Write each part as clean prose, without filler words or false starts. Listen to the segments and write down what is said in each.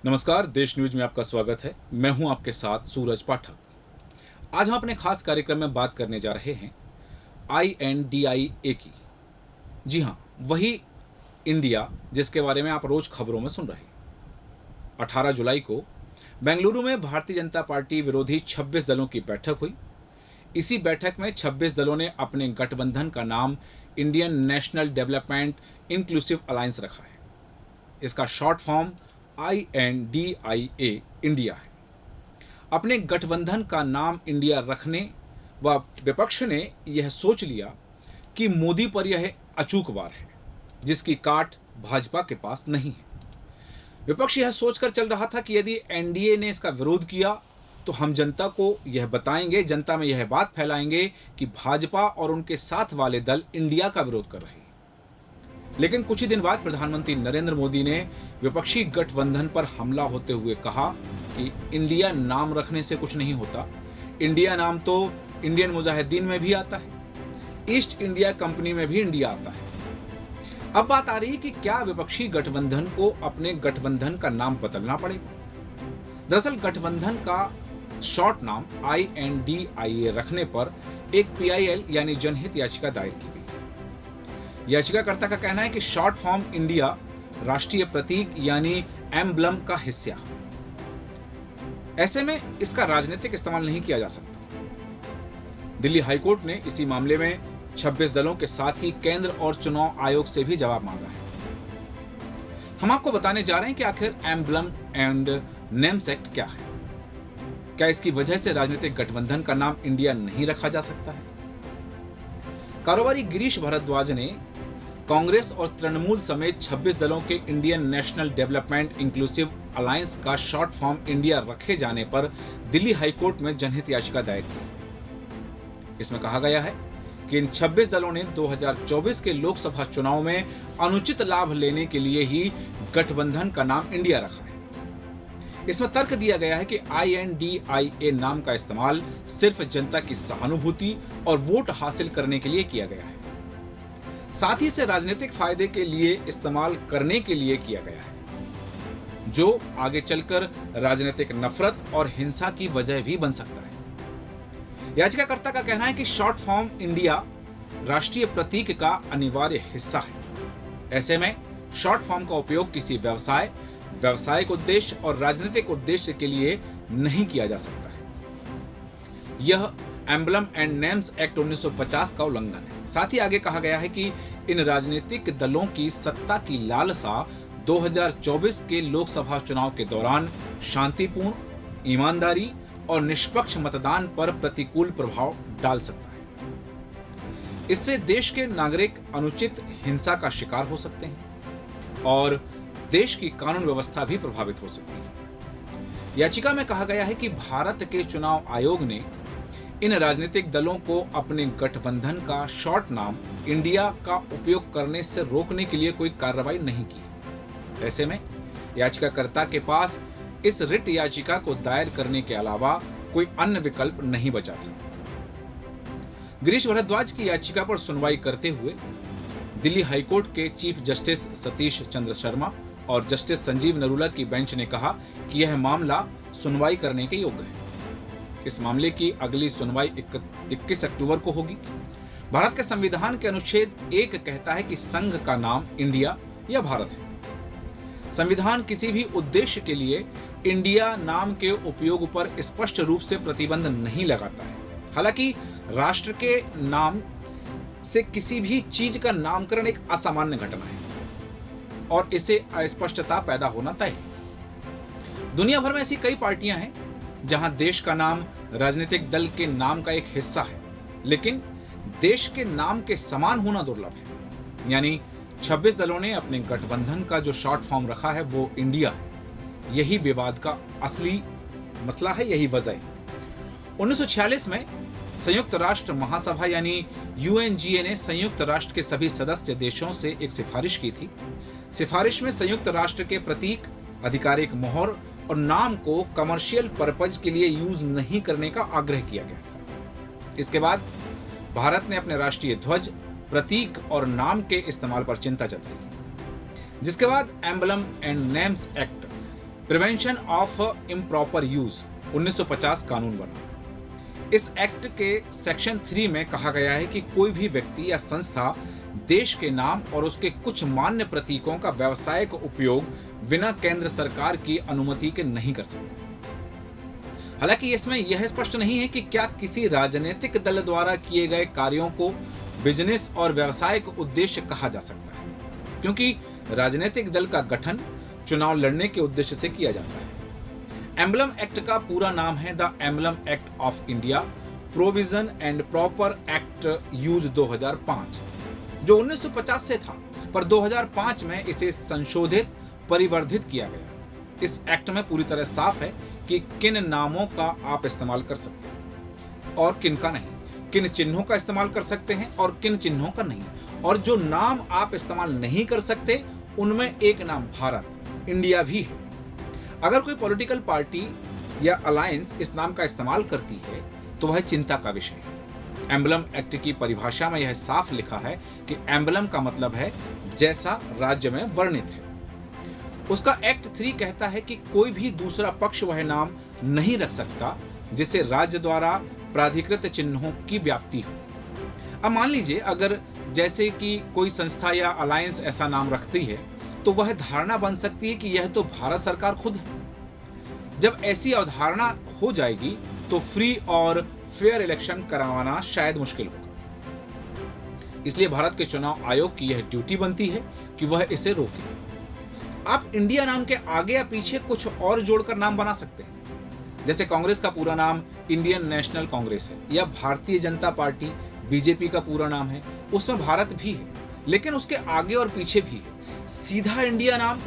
नमस्कार, देश न्यूज में आपका स्वागत है। मैं हूं आपके साथ सूरज पाठक। आज हम अपने खास कार्यक्रम में बात करने जा रहे हैं INDIA की। जी हां, वही इंडिया जिसके बारे में आप रोज खबरों में सुन रहे हैं। 18 जुलाई को बेंगलुरु में भारतीय जनता पार्टी विरोधी 26 दलों की बैठक हुई। इसी बैठक में 26 दलों ने अपने गठबंधन का नाम Indian national development inclusive alliance रखा है। इसका शॉर्ट फॉर्म INDIA इंडिया है। अपने गठबंधन का नाम इंडिया रखने व विपक्ष ने यह सोच लिया कि मोदी पर यह अचूक वार है जिसकी काट भाजपा के पास नहीं है। विपक्ष यह सोचकर चल रहा था कि यदि एनडीए ने इसका विरोध किया तो हम जनता को यह बताएंगे, जनता में यह बात फैलाएंगे कि भाजपा और उनके साथ वाले दल इंडिया का विरोध कर रहे हैं। लेकिन कुछ ही दिन बाद प्रधानमंत्री नरेंद्र मोदी ने विपक्षी गठबंधन पर हमला होते हुए कहा कि इंडिया नाम रखने से कुछ नहीं होता। इंडिया नाम तो इंडियन मुजाहिदीन में भी आता है, ईस्ट इंडिया कंपनी में भी इंडिया आता है। अब बात आ रही है कि क्या विपक्षी गठबंधन को अपने गठबंधन का नाम बदलना पड़ेगा। दरअसल गठबंधन का शॉर्ट नाम INDIA रखने पर एक PIL यानी जनहित याचिका दायर की गई। याचिकाकर्ता का कहना है कि शॉर्ट फॉर्म इंडिया राष्ट्रीय प्रतीक यानी एम्ब्लम का हिस्सा। ऐसे में इसका राजनीतिक इस्तेमाल नहीं किया जा सकता। दिल्ली हाईकोर्ट ने इसी मामले में 26 दलों के साथ ही केंद्र और चुनाव आयोग से भी जवाब मांगा है। हम आपको बताने जा रहे हैं कि आखिर एम्ब्लम एंड नेम्स एक्ट क्या है। क्या इसकी वजह से राजनीतिक गठबंधन का नाम इंडिया नहीं रखा जा सकता है? कारोबारी गिरीश भारद्वाज ने कांग्रेस और तृणमूल समेत 26 दलों के Indian national development inclusive alliance का शॉर्ट फॉर्म इंडिया रखे जाने पर दिल्ली हाईकोर्ट में जनहित याचिका दायर की। इसमें कहा गया है कि इन 26 दलों ने 2024 के लोकसभा चुनाव में अनुचित लाभ लेने के लिए ही गठबंधन का नाम इंडिया रखा है। इसमें तर्क दिया गया है कि INDIA नाम का इस्तेमाल सिर्फ जनता की सहानुभूति और वोट हासिल करने के लिए किया गया है, साथ ही इसे राजनीतिक फायदे के लिए इस्तेमाल करने के लिए किया गया है, जो आगे चलकर राजनीतिक नफरत और हिंसा की वजह भी बन सकता है। याचिकाकर्ता का कहना है कि शॉर्ट फॉर्म इंडिया राष्ट्रीय प्रतीक का अनिवार्य हिस्सा है। ऐसे में शॉर्ट फॉर्म का उपयोग किसी व्यवसाय, व्यावसायिक उद्देश्य और राजनीतिक उद्देश्य के लिए नहीं किया जा सकता है। यह एम्ब्लम एंड नेम्स एक्ट 1950 का उल्लंघन है। साथ ही आगे कहा गया है कि इन राजनीतिक दलों की सत्ता की लालसा 2024 के लोकसभा चुनाव के दौरान शांतिपूर्ण, ईमानदारी और निष्पक्ष मतदान पर प्रतिकूल प्रभाव डाल सकता है। इससे देश के नागरिक अनुचित हिंसा का शिकार हो सकते हैं और देश की कानून व्यवस्था भी प्रभावित हो सकती है। याचिका में कहा गया है कि भारत के चुनाव आयोग ने इन राजनीतिक दलों को अपने गठबंधन का शॉर्ट नाम इंडिया का उपयोग करने से रोकने के लिए कोई कार्रवाई नहीं की है। ऐसे में याचिकाकर्ता के पास इस रिट याचिका को दायर करने के अलावा कोई अन्य विकल्प नहीं बचा था। गिरीश भारद्वाज की याचिका पर सुनवाई करते हुए दिल्ली हाईकोर्ट के चीफ जस्टिस सतीश चंद्र शर्मा और जस्टिस संजीव नरूला की बेंच ने कहा कि यह मामला सुनवाई करने के योग्य है। इस मामले की अगली सुनवाई 21 अक्टूबर को होगी। भारत के संविधान के अनुच्छेद 1 कहता है कि संघ का नाम इंडिया या भारत है। संविधान किसी भी उद्देश्य के लिए इंडिया नाम के उपयोग पर स्पष्ट रूप से प्रतिबंध नहीं लगाता है। हालांकि राष्ट्र के नाम से किसी भी चीज का नामकरण एक असामान्य घटना है और इससे अस्पष्टता पैदा होना तय है। दुनिया भर में ऐसी कई पार्टियां हैं जहां देश का नाम राजनीतिक दल के नाम का एक हिस्सा है, लेकिन देश के नाम के समान होना दुर्लभ है। यानी 26 दलों ने अपने गठबंधन का जो शॉर्ट फॉर्म रखा है वो इंडिया है। यही विवाद का असली मसला है, यही वजह है। 1946 में संयुक्त राष्ट्र महासभा यानी UNGA ने संयुक्त राष्ट्र के सभी सदस्य देशों से एक सिफारिश की थी। सिफारिश में संयुक्त राष्ट्र के प्रतीक, आधिकारिक मोहर और नाम को कमर्शियल पर्पज के लिए यूज नहीं करने का आग्रह किया गया था। इसके बाद भारत ने अपने राष्ट्रीय ध्वज, प्रतीक और नाम के इस्तेमाल पर चिंता जताई, जिसके बाद emblem and names act prevention of improper use 1950 कानून बना। इस एक्ट के सेक्शन 3 में कहा गया है कि कोई भी व्यक्ति या संस्था देश के नाम और उसके कुछ मान्य प्रतीकों का व्यावसायिक उपयोग बिना केंद्र सरकार की अनुमति के नहीं कर सकता। हालांकि इसमें यह स्पष्ट नहीं है कि क्या किसी राजनीतिक दल द्वारा किए गए कार्यों को बिजनेस और व्यावसायिक उद्देश्य कहा जा सकता है, क्योंकि राजनीतिक दल का गठन चुनाव लड़ने के उद्देश्य से किया जाता है। एम्बलम एक्ट का पूरा नाम है the emblem act of India provision and proper act use 2005, जो 1950 से था, पर 2005 में इसे संशोधित परिवर्धित किया गया। इस एक्ट में पूरी तरह साफ है कि किन नामों का आप इस्तेमाल कर सकते हैं और किन का नहीं, किन चिन्हों का इस्तेमाल कर सकते हैं और किन चिन्हों का नहीं, और जो नाम आप इस्तेमाल नहीं कर सकते उनमें एक नाम भारत, इंडिया भी है। अगर कोई पॉलिटिकल पार्टी या अलायंस इस नाम का इस्तेमाल करती है तो वह चिंता का विषय है। एम्बलम एक्ट की परिभाषा में यह साफ लिखा है कि एम्बलम का मतलब है जैसा राज्य में वर्णित है। उसका एक्ट 3 कहता है कि कोई भी दूसरा पक्ष वह नाम नहीं रख सकता जिससे राज्य द्वारा प्राधिकृत चिन्हों की व्याप्ति हो। अब मान लीजिए अगर जैसे कि कोई संस्था या अलायंस ऐसा नाम रखती है तो वह धारणा बन सकती है कि यह तो भारत सरकार खुद है। जब ऐसी अवधारणा हो जाएगी तो फ्री और फेयर इलेक्शन करवाना शायद मुश्किल होगा। इसलिए भारत के चुनाव आयोग की यह ड्यूटी बनती है कि वह इसे रोके। आप इंडिया नाम के आगे या पीछे कुछ और जोड़कर नाम बना सकते हैं, जैसे कांग्रेस का पूरा नाम इंडियन नेशनल कांग्रेस है या भारतीय जनता पार्टी बीजेपी का पूरा नाम है, उसमें भारत भी है लेकिन उसके आगे और पीछे भी है। सीधा इंडिया नाम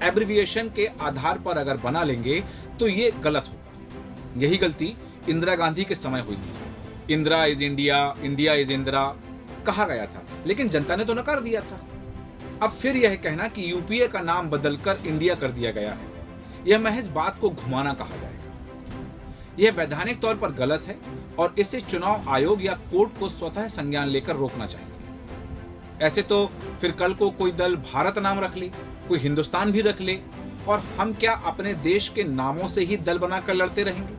एब्रिविएशन के आधार पर अगर बना लेंगे तो ये गलत होगा। यही गलती इंदिरा गांधी के समय हुई थी। Indira is India, India is Indira कहा गया था, लेकिन जनता ने तो नकार दिया था। अब फिर यह कहना कि यूपीए का नाम बदलकर इंडिया कर दिया गया है, यह महज बात को घुमाना कहा जाएगा। यह वैधानिक तौर पर गलत है और इससे चुनाव आयोग या कोर्ट को स्वतः संज्ञान लेकर रोकना चाहिए। ऐसे तो फिर कल को कोई दल भारत नाम रख ले, कोई हिंदुस्तान भी रख ले, और हम क्या अपने देश के नामों से ही दल बनाकर लड़ते रहेंगे?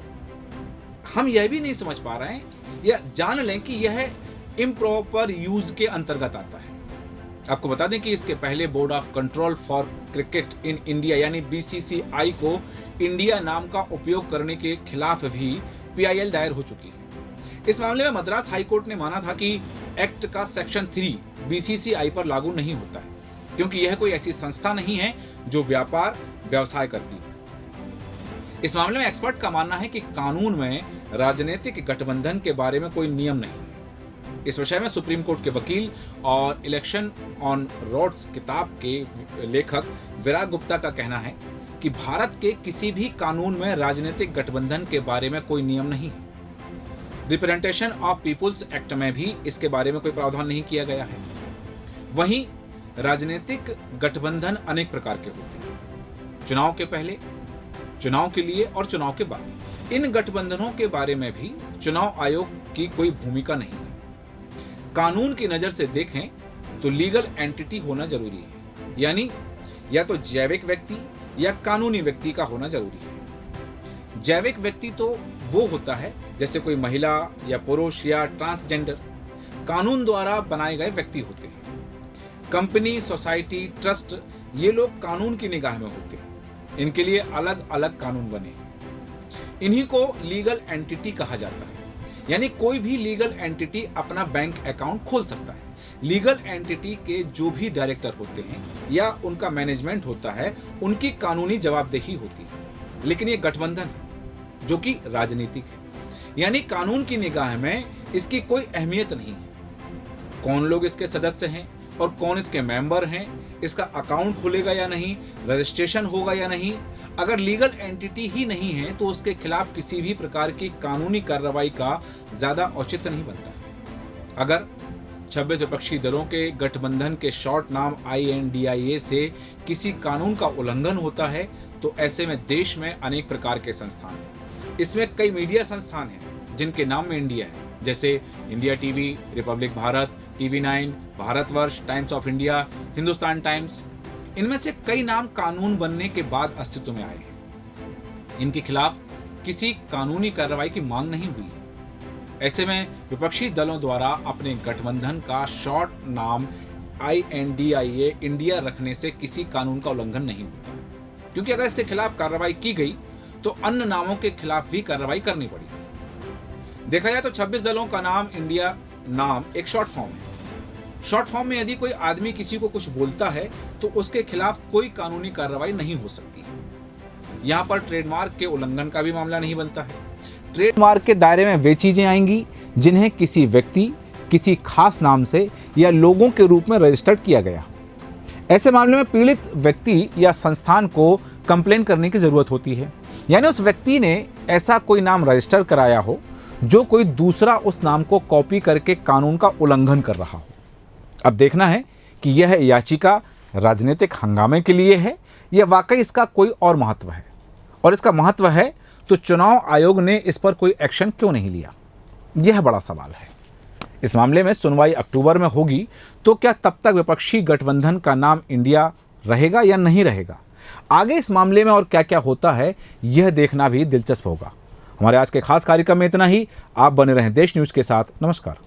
हम यह भी नहीं समझ पा रहे हैं या जान लें कि यह इम्प्रॉपर यूज के अंतर्गत आता है। आपको बता दें कि इसके पहले board of control for cricket in India यानी BCCI को इंडिया नाम का उपयोग करने के खिलाफ भी PIL दायर हो चुकी है। इस मामले में मद्रास हाई कोर्ट ने माना था कि एक्ट का सेक्शन 3 BCCI पर लागू नहीं होता है, क्योंकि यह कोई ऐसी संस्था नहीं है जो व्यापार व्यवसाय करती है। इस मामले में एक्सपर्ट का मानना है कि कानून में राजनीतिक गठबंधन के बारे में कोई नियम नहीं है। इस विषय में सुप्रीम कोर्ट के वकील और इलेक्शन ऑन रोड्स किताब के लेखक विराग गुप्ता का कहना है कि भारत के किसी भी कानून में राजनीतिक गठबंधन के बारे में कोई नियम नहीं है। रिप्रेजेंटेशन ऑफ पीपुल्स एक्ट में भी इसके बारे में कोई प्रावधान नहीं किया गया है। वहीं राजनीतिक गठबंधन अनेक प्रकार के होते हैं, चुनाव के पहले, चुनाव के लिए और चुनाव के बाद। इन गठबंधनों के बारे में भी चुनाव आयोग की कोई भूमिका नहीं है। कानून की नजर से देखें तो लीगल एंटिटी होना जरूरी है, यानी या तो जैविक व्यक्ति या कानूनी व्यक्ति का होना जरूरी है। जैविक व्यक्ति तो वो होता है जैसे कोई महिला या पुरुष या ट्रांसजेंडर कानून द्वारा बनाए गए व्यक्ति होते हैं। कंपनी, सोसाइटी, ट्रस्ट ये लोग कानून की निगाह में होते हैं। इनके लिए अलग अलग कानून बने हैं। इन्हीं को लीगल एंटिटी कहा जाता है, यानी कोई भी लीगल एंटिटी अपना बैंक अकाउंट खोल सकता है। लीगल एंटिटी के जो भी डायरेक्टर होते हैं या उनका मैनेजमेंट होता है, उनकी कानूनी जवाबदेही होती है। लेकिन ये गठबंधन है जो कि राजनीतिक है, यानी कानून की निगाह में इसकी कोई अहमियत नहीं है। कौन लोग इसके सदस्य हैं और कौन इसके मेंबर हैं, इसका अकाउंट खुलेगा या नहीं, रजिस्ट्रेशन होगा या नहीं, अगर लीगल एंटिटी ही नहीं है तो उसके खिलाफ किसी भी प्रकार की कानूनी कार्रवाई का ज्यादा औचित्य नहीं बनता। अगर 26 विपक्षी दलों के गठबंधन के शॉर्ट नाम INDIA से किसी कानून का उल्लंघन होता है तो ऐसे में देश में अनेक प्रकार के संस्थान हैं। इसमें कई मीडिया संस्थान हैं जिनके नाम में इंडिया है, जैसे India TV, Republic Bharat, TV9, Bharatvarsh, times of India, Hindustan times. इनमें से कई नाम कानून बनने के बाद अस्तित्व में आए हैं। इनके खिलाफ किसी कानूनी कार्रवाई की मांग नहीं हुई है। ऐसे में विपक्षी दलों द्वारा अपने गठबंधन का शॉर्ट नाम INDIA इंडिया रखने से किसी कानून का उल्लंघन नहीं होता, क्योंकि अगर इसके खिलाफ कार्रवाई की गई तो अन्य नामों के खिलाफ भी कार्रवाई करनी पड़ी। देखा जाए तो 26 दलों का नाम इंडिया नाम एक शॉर्ट फॉर्म है। शॉर्ट फॉर्म में यदि कोई आदमी किसी को कुछ बोलता है तो उसके खिलाफ कोई कानूनी कार्रवाई नहीं हो सकती है। यहाँ पर ट्रेडमार्क के उल्लंघन का भी मामला नहीं बनता है। ट्रेडमार्क के दायरे में वे चीजें आएंगी जिन्हें किसी व्यक्ति, किसी खास नाम से या लोगों के रूप में रजिस्टर्ड किया गया। ऐसे मामले में पीड़ित व्यक्ति या संस्थान को कंप्लेन करने की जरूरत होती है, यानी उस व्यक्ति ने ऐसा कोई नाम रजिस्टर कराया हो जो कोई दूसरा उस नाम को कॉपी करके कानून का उल्लंघन कर रहा हो। अब देखना है कि यह याचिका राजनीतिक हंगामे के लिए है या वाकई इसका कोई और महत्व है, और इसका महत्व है तो चुनाव आयोग ने इस पर कोई एक्शन क्यों नहीं लिया, यह बड़ा सवाल है। इस मामले में सुनवाई अक्टूबर में होगी, तो क्या तब तक विपक्षी गठबंधन का नाम इंडिया रहेगा या नहीं रहेगा? आगे इस मामले में और क्या क्या होता है यह देखना भी दिलचस्प होगा। हमारे आज के खास कार्यक्रम में इतना ही। आप बने रहें देश न्यूज के साथ। नमस्कार।